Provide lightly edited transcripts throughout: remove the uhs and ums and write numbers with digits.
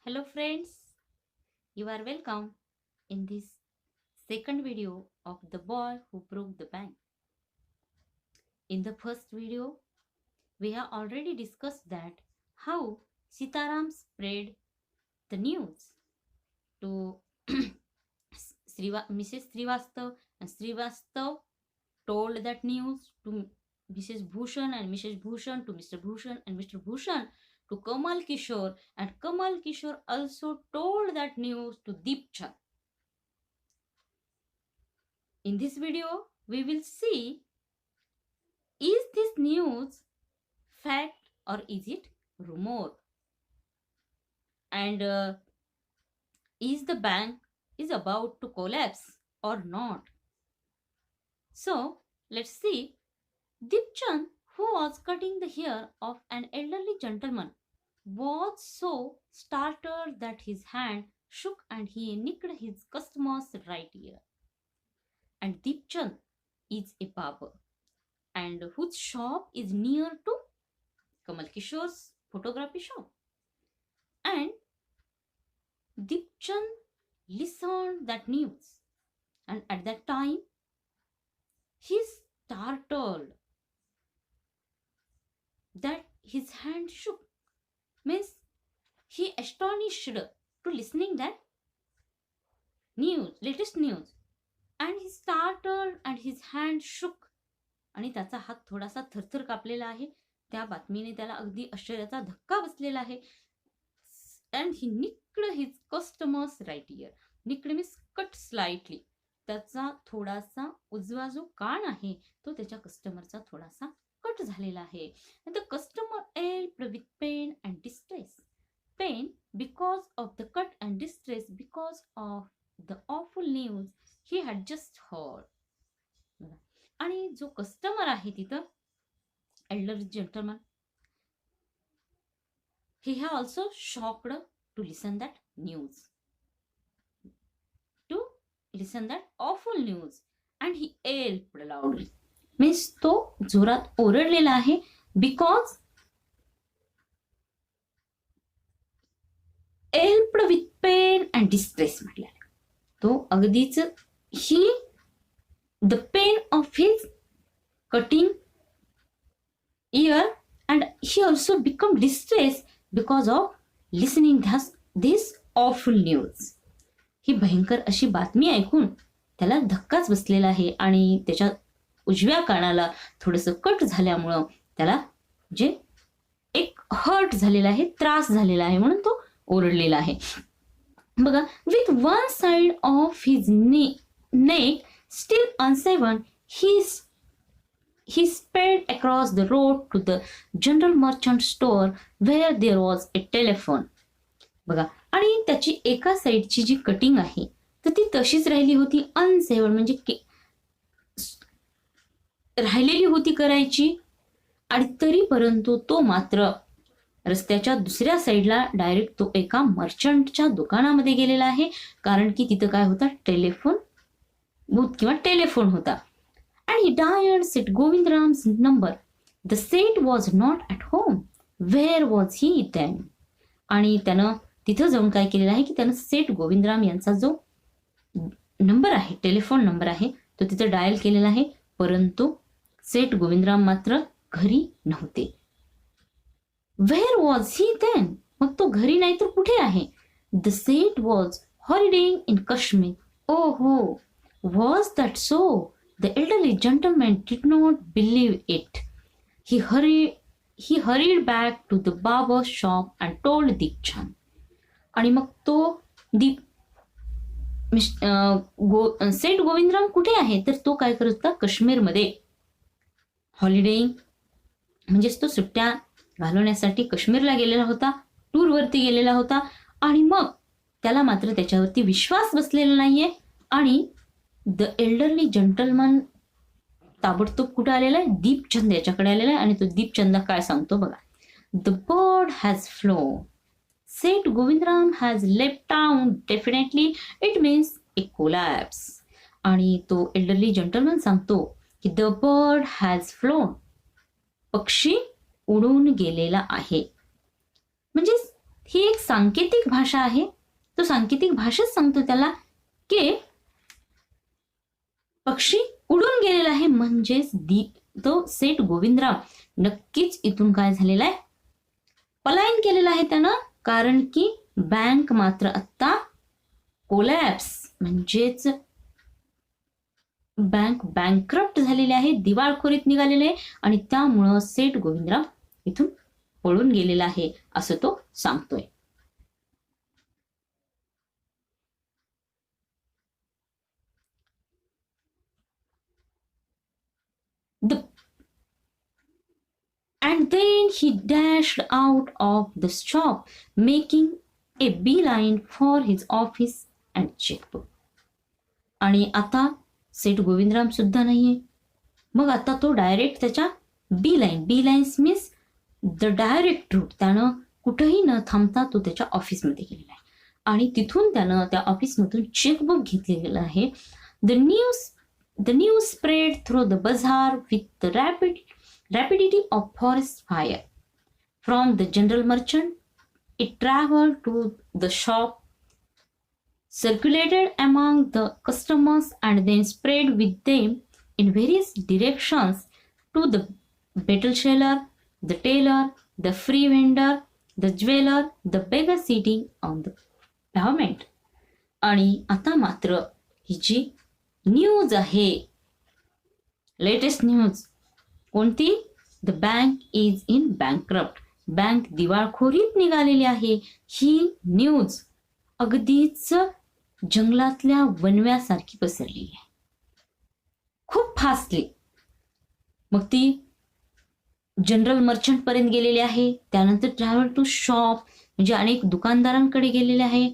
Hello friends, you are welcome in this second video of the boy who broke the bank. In the first video, we have already discussed that how Sitaram spread the news to Mrs. Srivastav, and Srivastav told that news to Mrs. Bhushan, and Mrs. Bhushan to Mr. Bhushan, and Mr. Bhushan to Kamal Kishore, and Kamal Kishore also told that news to Deepchand. In this video, we will see, is this news fact or is it rumor? And is the bank is about to collapse or not? So, let's see. Dipchand, who was cutting the hair of an elderly gentleman, was so startled that his hand shook and he nicked his customer's right ear. And Dipchand is a barber, and whose shop is near to Kamal Kishore's photography shop. And Dipchand listened that news, and at that time he startled that his hand shook. Means he astonished to listening that news, latest news, and he startled and his hand shook. आणि त्याचा हात थोडासा थरथर कापलेला आहे. त्या बातमीने त्याला अगदी आश्चर्याचा धक्का बसलेला आहे. And he nicked his customer's right ear. Nicked means cut slightly. त्याचा थोडासा उजवा जो कान आहे तो त्याच्या कस्टमरचा थोडासा कट झालेला आहे. The customer helped with pain and distress. Pain because of the cut and distress because of the awful news he had just heard. आणि जो कस्टमर आहे तिथं, elder gentleman, he have also shocked to listen that news, to listen that awful news, and he yelped loudly. Means तो जोरात ओरडलेला आहे because yelped with pain and distress म्हटलेला. तो अगदीच he the pain of his cutting ear, and he also become distressed because of listening this awful news. ही भयंकर अशी बातमी ऐकून त्याला धक्काच बसलेला आहे आणि त्याच्या उजव्या कानाला थोडंसं कट झाल्यामुळं त्याला जे एक हर्ट झालेला आहे, त्रास झालेला आहे, म्हणून तो ओरडलेला आहे. बघा, with one side of his neck still unsaven, he sped across the road to the general merchant store where there was a telephone. बघा, आणि त्याची एका साइडची जी कटिंग आहे तर ती तशीच राहिली होती, अनसेवन म्हणजे राहिलेली होती करायची. आणि तरी परंतु तो मात्र रस्त्याच्या दुसऱ्या साइडला डायरेक्ट तो एका मर्चंटच्या दुकानामध्ये गेलेला आहे, कारण की तिथं काय होता, टेलिफोन बूथ किंवा टेलिफोन होता. And he dialed St. Govindram's number. The Saint was not at home. Where was he then? आणि त्यानं तिथं जाऊन काय केलेलं आहे की त्यानं सेठ गोविंदराम यांचा जो नंबर आहे, टेलिफोन नंबर आहे, तो तिथं डायल केलेला आहे, परंतु सेठ गोविंदराम मात्र घरी नव्हते. Where was he then? मग तो घरी नाही तर कुठे आहे? The Saint was holidaying in Kashmir. Oh ho, was that so? The elderly gentleman did not believe it. He hurried back to the barber shop and told Dipchand. आणि मग तो सेठ गोविंदराम कुठे आहे तर तो काय करत होता, काश्मीरमध्ये हॉलिडेईंग म्हणजेच तो सुट्ट्या घालवण्यासाठी काश्मीरला गेलेला होता, टूरवरती गेलेला होता. आणि मग त्याला मात्र त्याच्यावरती विश्वास बसलेला नाहीये. आणि द एल्डरली जंटलमन ताबडतोब कुठं आलेला आहे, दीपचंद याच्याकडे आलेला आहे. आणि तो दीपचंदला काय सांगतो बघा, the bird has phloem. Seth Govindram has left town. Definitely it means A collapse. आणि तो एल्डरली जंटलमन सांगतो की द बर्ड हॅज फ्लोन, पक्षी उडून गेलेला आहे. म्हणजे ही एक सांकेतिक भाषा आहे. तो सांकेतिक भाषेत सांगतो त्याला की पक्षी उडून गेलेला आहे. म्हणजेच तो सेठ गोविंदराव नक्कीच इथून काय झालेला आहे, पलायन केलेलं आहे त्यानं. कारण की बँक मात्र आता कोलॅप्स म्हणजेच बँक बँकरप्ट झालेली आहे, दिवाळखोरीत निघालेले आहे आणि त्यामुळं सेठ गोविंदराव इथून पळून गेलेला आहे असं तो सांगतोय. And then he dashed out of the shop, making a beeline for his office and checkbook. आणि आता सेठ गोविंदराम सुद्धा नाहीये. मग आता तो डायरेक्ट त्याच्या bee lines means the direct route, त्यानं कुठेही न थांबता तो त्याच्या ऑफिसमध्ये गेलेला आहे आणि तिथून त्यानं त्या ऑफिसमधून चेकबुक घेतलेलं आहे. The news spread through the bazaar with the rapidity of forest fire. From the general merchant, it traveled to the shop, circulated among the customers, and then spread with them in various directions to the betel seller, the tailor, the free vendor, the jeweler, the beggar sitting on the pavement. आणि आता मात्र ही जी news आहे, latest news कोणती, the bank is in bankrupt, bank दिवाळखोरीत निघालेली आहे. ही news अगदीच जंगलातल्या वनव्यासारखी पसरलेली आहे, खूप फास्टली. मग ती जनरल मर्चंट पर्यंत गेलेली आहे, त्यानंतर ट्रॅव्हल टू शॉप म्हणजे अनेक दुकानदारांकडे गेलेले आहे,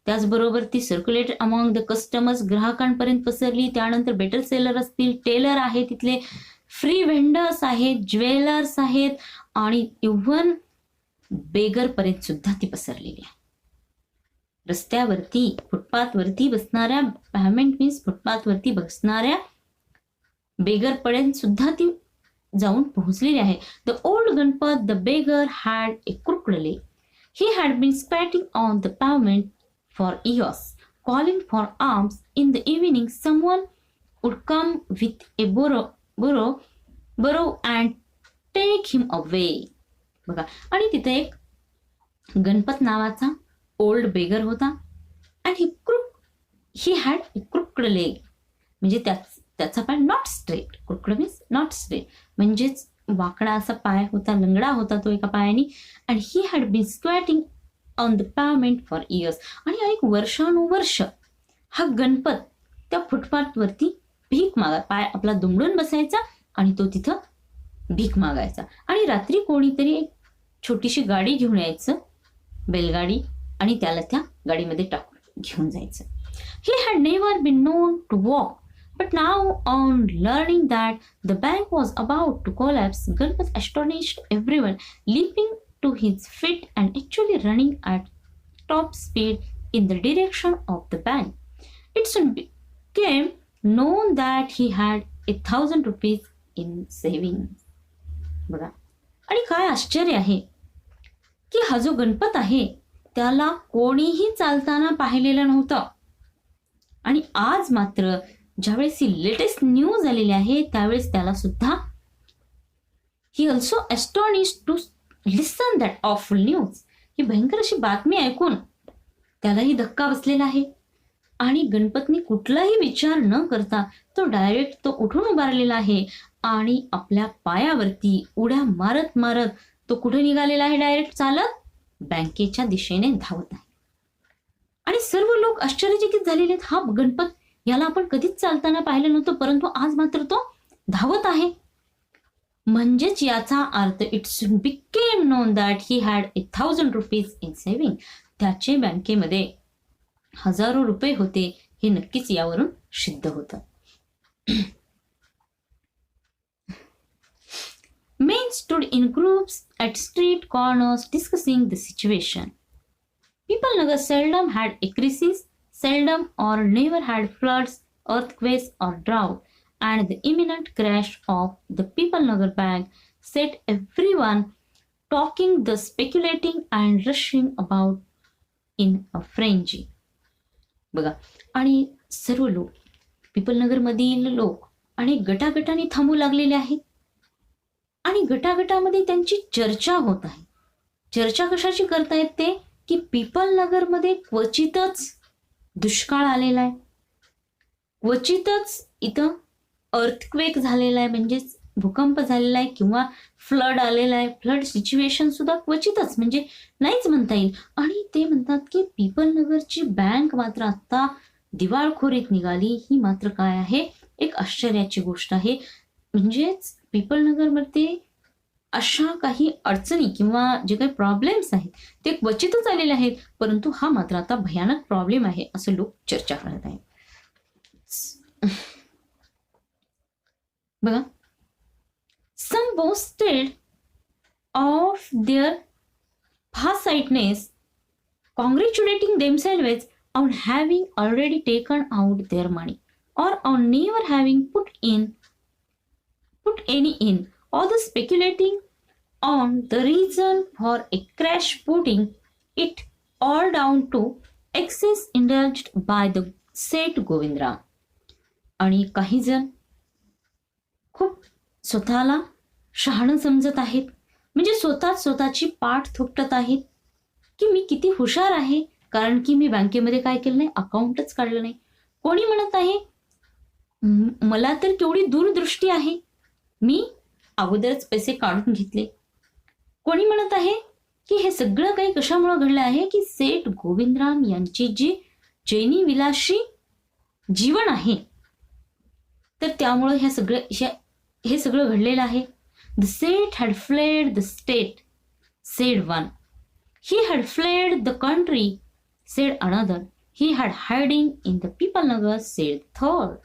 त्याचबरोबर ती सर्क्युलेट अमॉंग द कस्टमर्स ग्राहकांपर्यंत पसरली. त्यानंतर बेटर सेलर असतील, टेलर आहे तिथले, फ्री व्हेंडर्स आहेत, ज्वेलर्स आहेत आणि इव्हन बेगर पर्यंत सुद्धा ती पसरलेली आहे. रस्त्यावरती फुटपाथवरती बसणाऱ्या, पॅमेंट मीन्स फुटपाथवरती बसणाऱ्या बेगर पर्यंत सुद्धा ती जाऊन पोहोचलेली आहे. The old Ganpat, the beggar had A crooked leg. He had been squatting on the pavement for years, calling for alms. In the evening, someone would come with a burrow and take him away. बघा, आणि तिथे एक गणपत नावाचा old beggar होता आणि he had A crooked leg म्हणजे त्याचा पाय not straight, crooked means not straight म्हणजेच वाकडा असा पाय होता, लंगडा होता तो एका पायाने. आणि he had been squatting on the pavement for years, आणि अनेक वर्षानुवर्ष हा गणपत त्या फुटपाथवरती भीक पाय आपला दुमडून बसायचा आणि तो तिथं भीक मागायचा. आणि रात्री कोणीतरी एक छोटीशी गाडी घेऊन यायचं, बैलगाडी, आणि त्याला त्या गाडीमध्ये टाकून घेऊन जायचं. He had never been known to walk, but now on learning that the bank was about to collapse, Ganpat astonished everyone, leaping to his feet and actually running at top speed in the direction of the bank. It soon became known that he had 1,000 rupees in savings. बघा, आणि काय आश्चर्य आहे की हा जो गणपत आहे त्याला कोणीही चालताना पाहिलेलं नव्हतं, आणि आज मात्र ज्यावेळेस ही लेटेस्ट न्यूज आलेली आहे त्यावेळेस त्याला सुद्धा he also astonished to listen that awful news, ही भयंकर अशी बातमी ऐकून त्यालाही धक्का बसलेला आहे. आणि गणपतनी कुठलाही विचार न करता तो डायरेक्ट तो उठून उभारलेला आहे आणि आपल्या पायावरती उड्या मारत मारत तो कुठे निघालेला आहे, डायरेक्ट चालत बँकेच्या दिशेने धावत आहे. आणि सर्व लोक आश्चर्यचकित झालेले आहेत, हा गणपत याला आपण कधीच चालताना पाहिलं नव्हतं, परंतु आज मात्र तो धावत आहे. म्हणजेच याचा earth it became non that he had 1,000 rupees in saving, त्याचे बँकेमध्ये 1,000 रुपये होते, हे नक्कीच यावरून सिद्ध होतं. Men stood in groups at street corners discussing the situation. People Nagar seldom had a crisis, seldom or never had floods, earthquakes or drought, and the imminent crash of the People Nagar Bank set everyone talking, the speculating and rushing about in a frenzy. बघा, आणि सर्व लोक, पीपलनगरमधील लोक आणि गटागटाने थांबू लागलेले आहेत आणि गटागटामध्ये त्यांची चर्चा होत आहे. चर्चा कशाची करतायत ते, की पीपलनगरमध्ये क्वचितच दुष्काळ आलेला आहे, क्वचितच इथं अर्थक्वेक झालेला आहे, म्हणजेच भूकंप झालेला आहे किंवा फ्लड आलेला आहे. फ्लड सिच्युएशन सुद्धा क्वचितच, म्हणजे नाहीच म्हणता येईल. आणि ते म्हणतात की पीपलनगरची बँक मात्र आता दिवाळखोरीत निघाली. ही मात्र काय आहे, एक आश्चर्याची गोष्ट आहे. म्हणजेच पीपलनगरमध्ये अशा काही अडचणी किंवा जे काही प्रॉब्लेम्स आहेत ते क्वचितच आलेले आहेत, परंतु हा मात्र आता भयानक प्रॉब्लेम आहे असं लोक चर्चा करत आहेत. बघा, some boasted of their farsightedness, congratulating themselves on having already taken out their money or on never having put any in, or the speculating on the reason for a crash, putting it all down to excess indulged by the said Govindrao. आणि काही जण खूप स्वतःला शहाणं समजत आहेत, म्हणजे स्वतःची पाठ थोपटत आहेत की मी किती हुशार आहे, कारण की मी बँकेमध्ये काय केलं नाही, अकाउंटच काढलं नाही. कोणी म्हणत आहे मला तर केवढी दूरदृष्टी आहे, मी अगोदरच पैसे काढून घेतले. कोणी म्हणत आहे की हे सगळं काही कशामुळे घडलं आहे, की सेठ गोविंदराम यांची जी चैनी विलासी जीवन आहे तर त्यामुळे हे सगळं घडलेलं आहे. The Seth had fled the state, said one. He had fled the country, said another. He had hiding in the Pipalnagar, said third.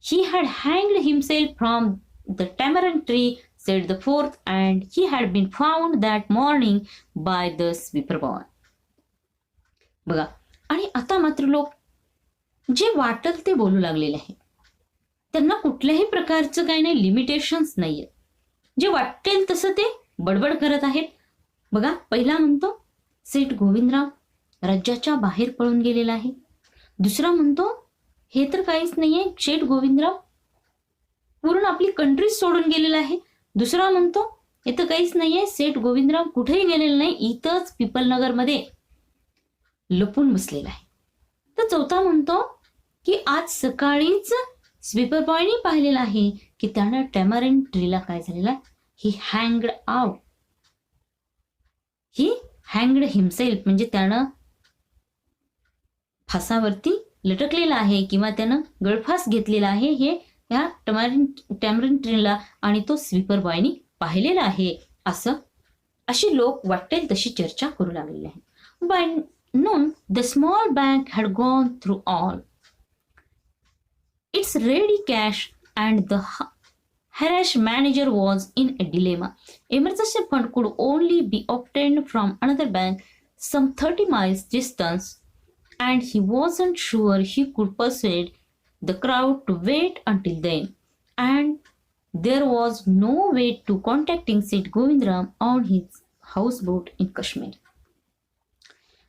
He had hanged himself from the tamarind tree, said the fourth, and he had been found that morning by the sweeper boy. बघा, आणि आता मात्र लोक जे वाटेल ते बोलू लागलेले आहे. त्यांना कुठल्याही प्रकारचं काही नाही, लिमिटेशन्स नाहीये. जे वाटेल तसं ते बडबड करत आहेत. बघा, पहिला म्हणतो सेठ गोविंदराव राज्याच्या बाहेर पळून गेलेला आहे. दुसरा म्हणतो हे तर काहीच नाहीये, सेठ गोविंदराव पूर्ण आपली कंट्री सोडून गेलेला आहे. दुसरा म्हणतो हे तर काहीच नाहीये, सेठ गोविंदराव कुठेही गेलेला नाही, इथंच पीपलनगरमध्ये लपून बसलेला आहे. तर चौथा म्हणतो की आज सकाळीच स्वीपर बॉयनी पाहिलेलं आहे की त्यानं टॅमरिन ट्रीला काय झालेलं आहे, ही हँग्ड आउट, ही हँग्ड हिमसेल्फ, म्हणजे त्यानं फासावरती लटकलेला आहे किंवा त्यानं गळफास घेतलेला आहे, हे या टॅमरिन ट्रीला आणि तो स्वीपर बॉयनी पाहिलेला आहे. अशी लोक वाटेल तशी चर्चा करू लागलेली आहे. By noon the small bank had gone through all its ready cash and the harassed manager was in a dilemma. Emergency fund could only be obtained from another bank some 30 miles distance, and he wasn't sure he could persuade the crowd to wait until then. And there was no way to contacting Sid Govindram on his houseboat in Kashmir.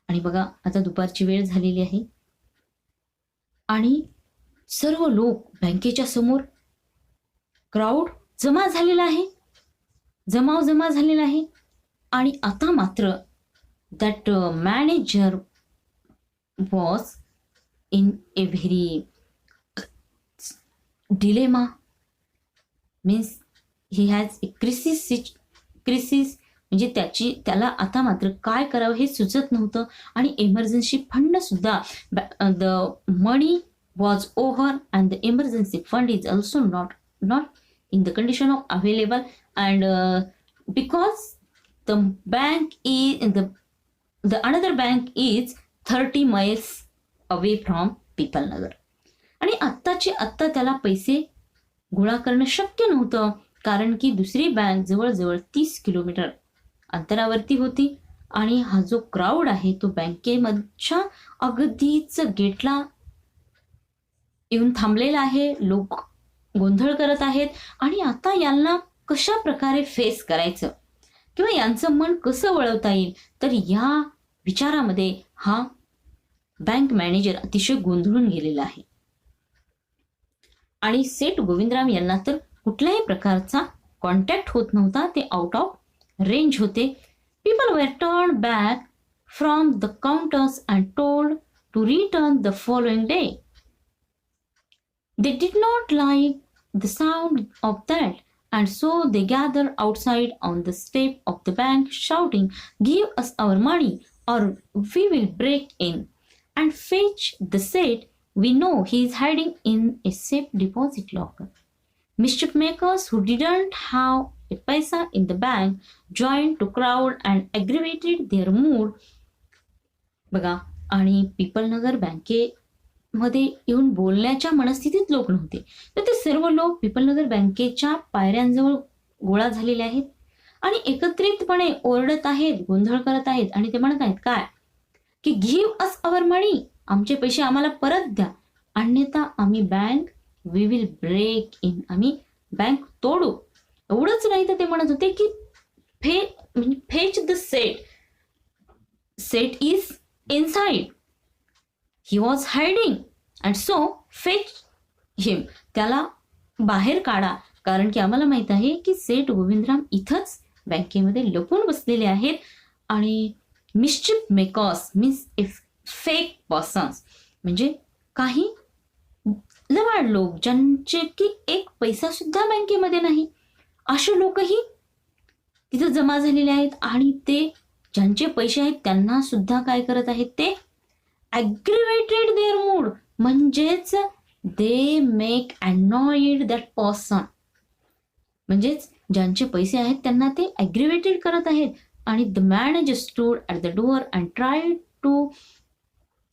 आणि बघा, आता दुपारची वेळ झालेली आहे आणि सर्व लोक बँकेच्या समोर क्राऊड जमा झालेला आहे. आणि आता मात्र that manager was in A very dilemma, means he has a crisis, म्हणजे त्याला आता मात्र काय करावं हे सुचत नव्हतं. आणि इमर्जन्सी फंड सुद्धा, the money was over and the emergency fund is also not in the condition of available, and because the bank is in the another bank is 30 miles away from Pipalnagar. आणि आत्ताची आत्ता त्याला पैसे गोळा करणं शक्य नव्हतं, कारण की दुसरी बँक जवळजवळ 30 किलोमीटर अंतरावरती होती. आणि हा जो क्राऊड आहे तो बँकेमधच्या अगदीच गेटला येऊन थांबलेला आहे. लोक गोंधळ करत आहेत आणि आता यांना कशा प्रकारे फेस करायचं किंवा यांचं मन कसं वळवता येईल, तर या विचारामध्ये हा बँक मॅनेजर अतिशय गोंधळून गेलेला आहे. आणि सेठ गोविंदराम यांना तर कुठल्याही प्रकारचा कॉन्टॅक्ट होत नव्हता. ते आउट ऑफ रेंज होते. People were turn back from the counters and told to return the following day. They did not like the sound of that, and so they gathered outside on the step of the bank, shouting, "Give us our money, or we will break in and fetch the said. We know he is hiding in a safe deposit locker." Mischief makers who didn't have a paisa in the bank joined to crowd and aggravated their mood. बघा, आणि पीपलनगर बँकेमध्ये येऊन बोलण्याच्या मनस्थितीत लोक नव्हते. तर ते सर्व लोक पीपलनगर बँकेच्या पायऱ्यांजवळ गोळा झालेले आहेत आणि एकत्रितपणे ओरडत आहेत, गोंधळ करत आहेत. आणि ते म्हणत आहेत काय, की गिव्ह अस अवर मनी, आमचे पैसे आम्हाला परत द्या, अन्यथा आम्ही bank we will break in, आम्ही बँक तोडू. एवढंच नाही तर ते म्हणत होते की fetch the Seth, Seth is inside, he was hiding and so fetch him, त्याला बाहेर काढा, कारण की आम्हाला माहित आहे की सेठ गोविंदराम इथंच बँकेमध्ये लपून बसलेले आहेत. आणि mischief makers means fake persons, म्हणजे काही लवाड लोक ज्यांचे की एक पैसा सुद्धा बँकेमध्ये नाही, असे लोकही तिथं जमा झालेले आहेत. आणि ते ज्यांचे पैसे आहेत त्यांना सुद्धा काय करत आहेत, ते aggravated their mood, म्हणजेच they make annoyed that person, म्हणजेच ज्यांचे पैसे आहेत त्यांना ते aggravated करत आहेत. आणि the manager stood at the door and tried to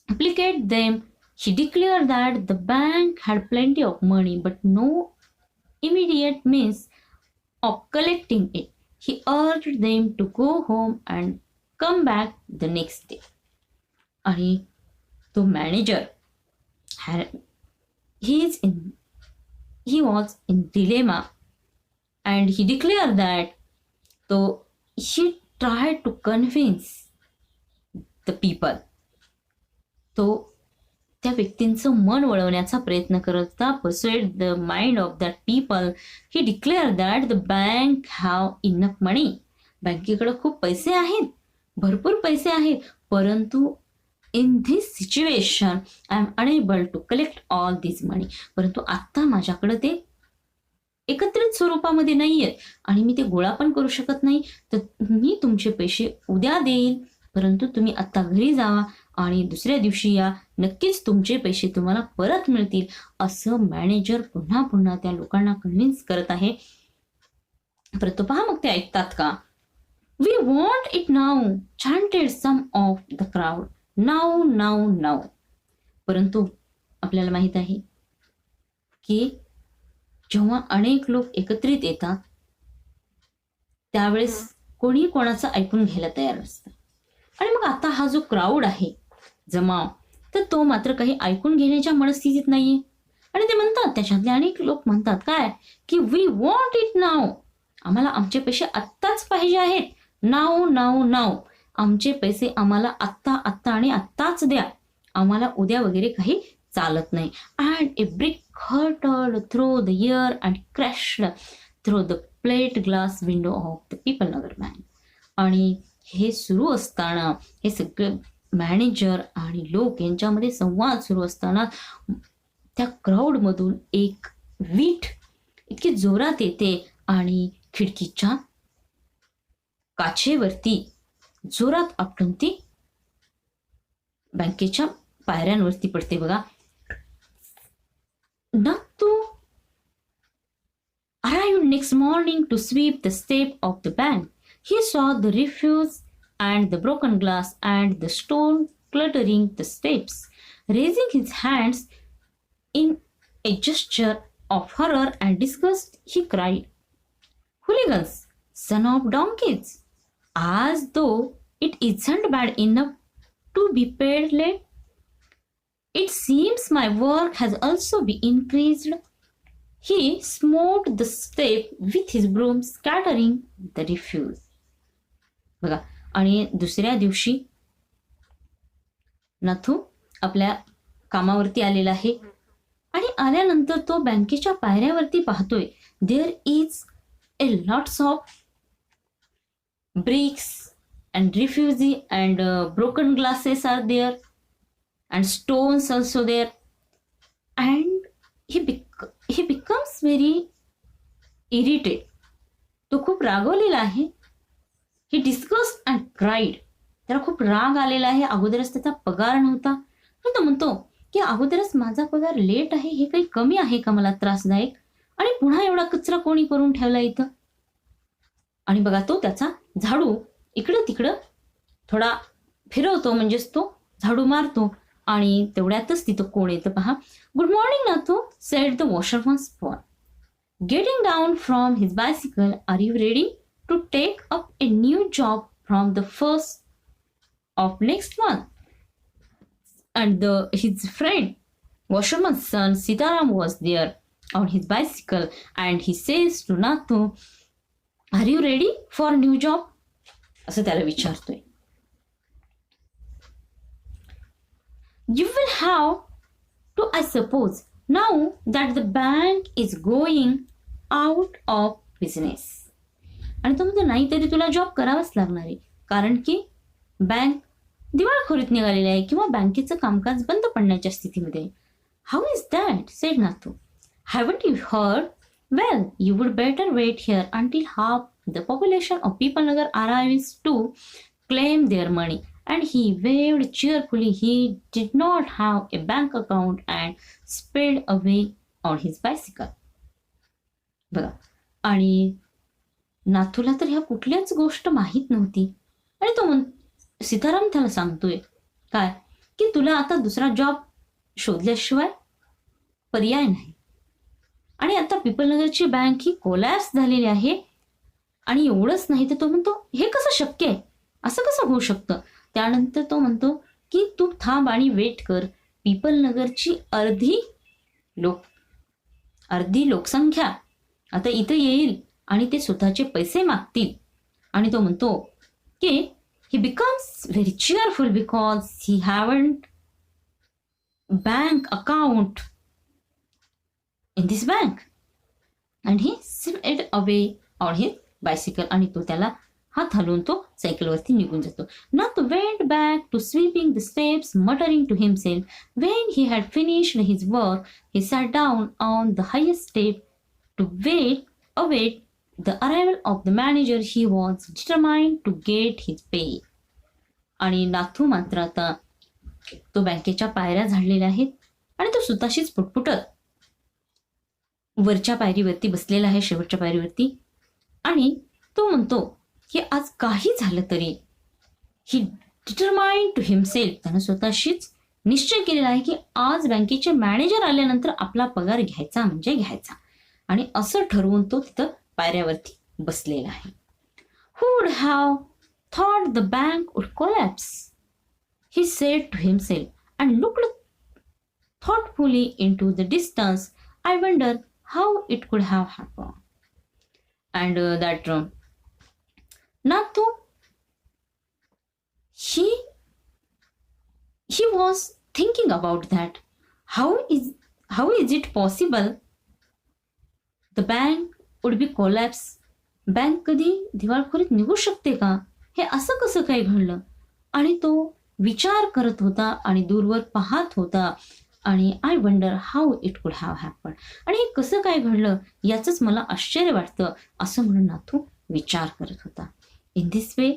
placate them. He declared that the bank had plenty of money but no immediate means of collecting it. He urged them to go home and come back the next day. आणि तो manager he was in dilemma and he declared that so he tried to convince the people. तो त्या व्यक्तींचं मन वळवण्याचा प्रयत्न करत होता. persuade the mind of that people. He declared that the bank have enough money. बँकेकडे खूप पैसे आहेत, भरपूर पैसे आहेत, परंतु in this situation I am unable to collect all this money. परंतु आता माझ्याकडे ते एकत्रित स्वरूपामध्ये नाहीये आणि मी ते गोळा पण करू शकत नाही. तर मी तुमचे पैसे उद्या देईल, परंतु तुम्ही आता घरी जावा आणि दुसऱ्या दिवशी या, नक्कीच तुमचे पैसे तुम्हाला परत मिळतील, असं मॅनेजर पुन्हा पुन्हा त्या लोकांना कन्व्हिन्स करत आहे. परंतु पहा मग ते ऐकतात का. We want it now, chanted some of the crowd. Now, now, now. परंतु आपल्याला माहित आहे की जेव्हा अनेक लोक एकत्रित येतात त्यावेळेस कोणी कोणाचं ऐकून घ्यायला तयार नसतं. आणि मग आता हा जो क्राऊड आहे जमाव, तर तो मात्र काही ऐकून घेण्याच्या मनस्थितीत नाहीये. आणि ते म्हणतात, त्याच्यातले अनेक लोक म्हणतात काय, की वी वॉन्ट इट नाव, आम्हाला आमचे पैसे आत्ताच पाहिजे आहेत. नाव नाव नाव, आमचे पैसे आम्हाला आत्ता आत्ता आणि आत्ताच द्या, आम्हाला उद्या वगैरे काही चालत नाही. And a brick hurtled through the air and crashed through the plate glass window of the Peepalnagar bank. आणि हे सुरू असताना, हे सगळे मॅनेजर आणि लोक यांच्यामध्ये संवाद सुरू असताना त्या क्राऊडमधून एक वीट इतकी जोरात येते आणि खिडकीच्या काचेवरती जोरात आपटून ती बँकेच्या पायऱ्यांवरती पडते. बघा, Nattu arrived next morning to sweep the step of the bank. He saw the refuse and the broken glass and the stone cluttering the steps. Raising his hands in a gesture of horror and disgust, he cried, "Hooligans, son of donkeys!" As though it isn't bad enough to be paid late, it seems my work has also been increased. He smote the step with his broom, scattering the refuse. बघा, आणि दुसऱ्या दिवशी नाथू आपल्या कामावरती आलेला आहे आणि आल्यानंतर तो बँकेच्या पायऱ्यावरती पाहतोय. There is a lots of bricks and refugee and broken glasses are there and stones also there, and he becomes very irritated. तो खूप रागवलेला आहे. ही disgust and cried. त्याला खूप राग आलेला आहे. अगोदरच त्याचा पगार नव्हता. तो म्हणतो की अगोदरच माझा पगार लेट आहे, हे काही कमी आहे का मला त्रासदायक, आणि पुन्हा एवढा कचरा कोणी करून ठेवला इथं. आणि बघा तो त्याचा झाडू इकडं तिकडं थोडा फिरवतो, म्हणजेच तो झाडू मारतो. आणि तेवढ्यातच तिथं कोण येतं पहा. Good morning Nathu, said the washerman's boy getting down from his bicycle. Are you ready to take up a new job from the first of next month? And his friend washerman's son Sitaram was there on his bicycle, and he says to Nathu, are you ready for a new job? असं त्याला विचारतोय. You will have to, I suppose, now that the bank is going out of business. आणि तो म्हणतो नाही तरी तुला job करावाच लागणार आहे, कारण की बँक दिवाळखोरीत निघालेली आहे किंवा बँकेचं कामकाज बंद पडण्याच्या स्थितीमध्ये. How is that, said Nathu. Haven't you heard? Well, you would better wait here until half the population of Pipalnagar arrives to claim their money. And he waved cheerfully. He did not have a bank account and sped away on his bicycle. बघा, आणि नाथूला तर ह्या कुठल्याच गोष्ट माहीत नव्हती. आणि तो सीताराम त्याला सांगतोय काय की तुला आता दुसरा जॉब शोधल्याशिवाय पर्याय नाही. आणि आता पिपलनगरची बँक ही कोलॅप्स झालेली आहे. आणि एवढंच नाही तर तो म्हणतो हे कसं शक्य आहे, असं कसं होऊ शकतं. त्यानंतर तो म्हणतो की तू थांब आणि वेट कर. पिपलनगरची अर्धी लोकसंख्या आता इथं येईल आणि ते स्वतःचे पैसे मागतील. आणि तो म्हणतो की he becomes very cheerful because he haven't bank account in this bank, and he sped away on his bicycle. आणि तो त्याला हात हलवून तो सायकलवरती निघून जातो. Nath went back to sweeping the steps, muttering to himself. When he had finished his work, he sat down on the highest step to await the arrival of the manager. He was determined to get his pay. आणि नाथू मात्र आता तो बँकेच्या पायऱ्या झाडलेल्या आहेत आणि तो स्वतःशीच पुटपुटत वरच्या पायरीवरती बसलेला आहे, शेवटच्या पायरीवरती. आणि तो म्हणतो की आज काही झालं तरी ही डिटरमाइंड टू हिमसेल्फ, त्यानं स्वतःशीच निश्चय केलेला आहे की आज बँकेचे मॅनेजर आल्यानंतर आपला पगार घ्यायचा म्हणजे घ्यायचा. आणि असं ठरवून तो तिथं पायऱ्यावरती बसलेला आहे. Who would have thought the bank would collapse? He said to himself and looked thoughtfully into the distance. I wonder how it could have happened. And that Nathu, he was thinking about that. How is it possible the bank would be collapse? Bank कधी दिवाळखोरीत निघू शकते का? हे असं कसं काय घडलं? आणि तो विचार करत होता आणि दूरवर पाहत होता. आणि आय वंडर हाऊ इट कुड हॅव हॅपन. आणि हे कसं काय घडलं याचंच मला आश्चर्य वाटतं, असं म्हणून नाथू विचार करत होता. In this way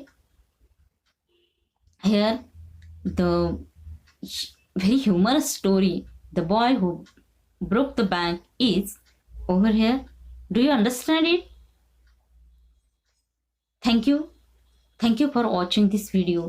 here the very humorous story the boy who broke the bank is over here. Do you understand it? Thank you for watching this video.